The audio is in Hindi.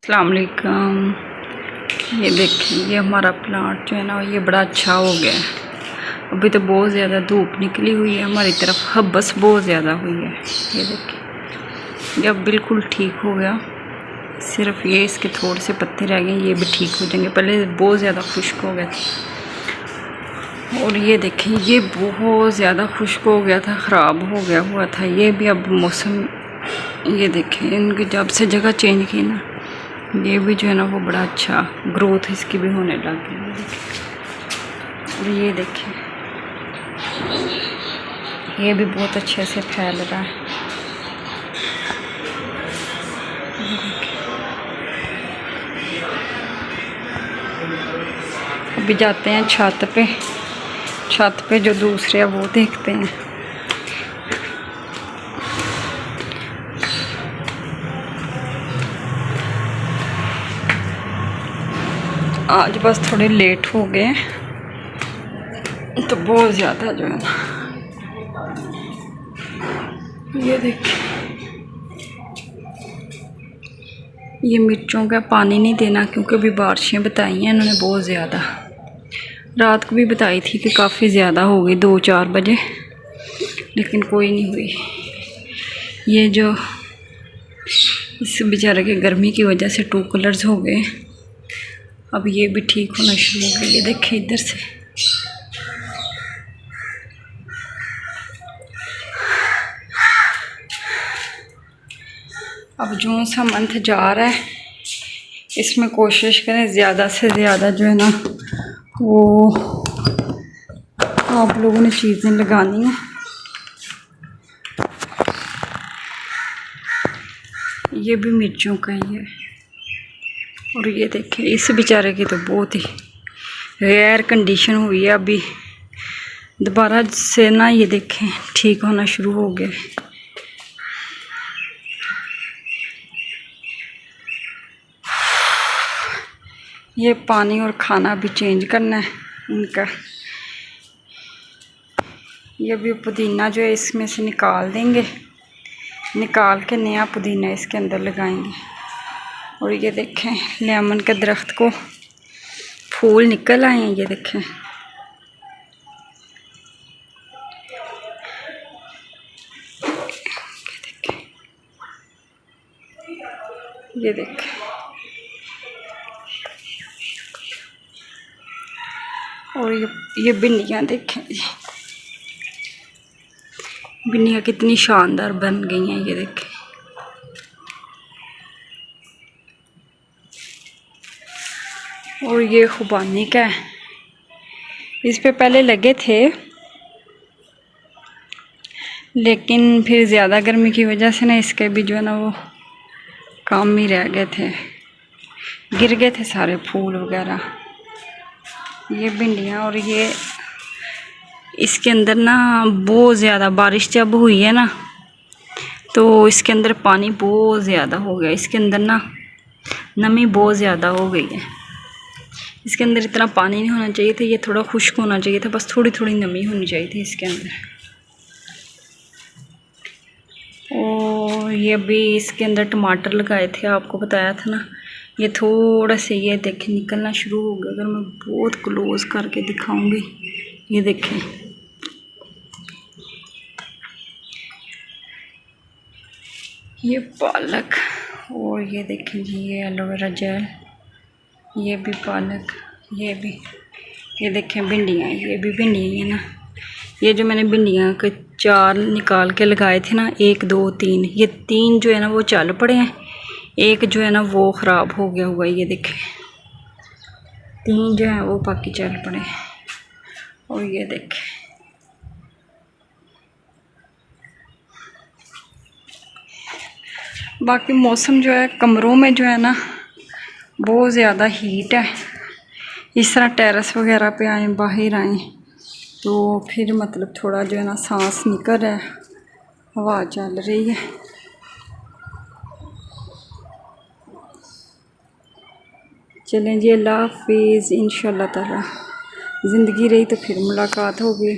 अस्सलाम वालेकुम। ये देखिए, ये हमारा प्लांट जो है ना ये बड़ा अच्छा हो गया है। अभी तो बहुत ज़्यादा धूप निकली हुई है हमारी तरफ, हब्बस बहुत ज़्यादा हुई है। ये देखिए, ये अब बिल्कुल ठीक हो गया। सिर्फ ये इसके थोड़े से पत्ते रह गए, ये भी ठीक हो जाएंगे। पहले बहुत ज़्यादा खुश्क हो गया था। और ये देखें, ये बहुत ज़्यादा खुश्क हो गया था, ख़राब हो गया हुआ था। ये भी अब मौसम, ये देखें इनकी जब से जगह चेंज की ना, ये भी जो है ना वो बड़ा अच्छा ग्रोथ इसकी भी होने लग गई। और ये देखिए, ये भी बहुत अच्छे से फैल रहा है। अभी जाते हैं छत पे। छत पे जो दूसरे है वो देखते हैं। आज बस थोड़े लेट हो गए तो बहुत ज़्यादा जो है ना, ये देखिए, ये मिर्चों का पानी नहीं देना क्योंकि अभी बारिशें बताई हैं इन्होंने बहुत ज़्यादा। रात को भी बताई थी कि काफ़ी ज़्यादा हो गई 2-4 बजे, लेकिन कोई नहीं हुई। ये जो इस बेचारे के गर्मी की वजह से 2 कलर्स हो गए, अब ये भी ठीक होना शुरू हो गया। ये देखिए इधर से, अब जून सा मंथ जा रहा है, इसमें कोशिश करें ज़्यादा से ज़्यादा जो है ना वो आप लोगों ने चीज़ें लगानी है। ये भी मिर्चों का ही है। और ये देखें, इस बेचारे की तो बहुत ही रेयर कंडीशन हुई है। अभी दोबारा से ना ये देखें ठीक होना शुरू हो गया। ये पानी और खाना भी चेंज करना है इनका। ये भी पुदीना जो है इसमें से निकाल देंगे, निकाल के नया पुदीना इसके अंदर लगाएंगे। और ये देखें, लेमन के दरख्त को फूल निकल आए हैं। ये देखें, ये देखें, और ये भिंडियाँ देखें, भिंडियाँ कितनी शानदार बन गई हैं। ये देखें, और ये खुबानी का है, इस पे पहले लगे थे लेकिन फिर ज़्यादा गर्मी की वजह से ना इसके भी जो है ना वो काम ही रह गए थे, गिर गए थे सारे फूल वगैरह। ये भिंडियाँ, और ये इसके अंदर ना बहुत ज़्यादा बारिश जब हुई है ना तो इसके अंदर पानी बहुत ज़्यादा हो गया। इसके अंदर ना नमी बहुत ज़्यादा हो गई है। इसके अंदर इतना पानी नहीं होना चाहिए था, ये थोड़ा खुश्क होना चाहिए था, बस थोड़ी थोड़ी नमी होनी चाहिए थी इसके अंदर। और ये भी इसके अंदर टमाटर लगाए थे, आपको बताया था ना। ये थोड़ा से ये देखें निकलना शुरू हो गया। अगर मैं बहुत क्लोज करके दिखाऊंगी, ये देखें, ये पालक, और ये देखें जी ये एलोवेरा जेल, ये भी पालक, ये भी, ये देखें भिंडियाँ, ये भी भिंडियाँ है ना। ये जो मैंने भिंडियाँ के 4 निकाल के लगाए थे ना, 1 2 3, ये 3 जो है ना वो चल पड़े हैं, एक जो है ना वो ख़राब हो गया हुआ है। ये देखें, 3 जो है वो बाकी चल पड़े हैं। और ये देखें, बाकी मौसम जो है कमरों में जो है ना बहुत ज़्यादा हीट है। इस तरह टेरेस वगैरह पे आए, बाहर आए तो फिर मतलब थोड़ा जो है ना सांस निकल रहा है, हवा चल रही है। चलें जी, अल्लाह हाफिज़। इंशाअल्लाह ताला ज़िंदगी रही तो फिर मुलाकात होगी।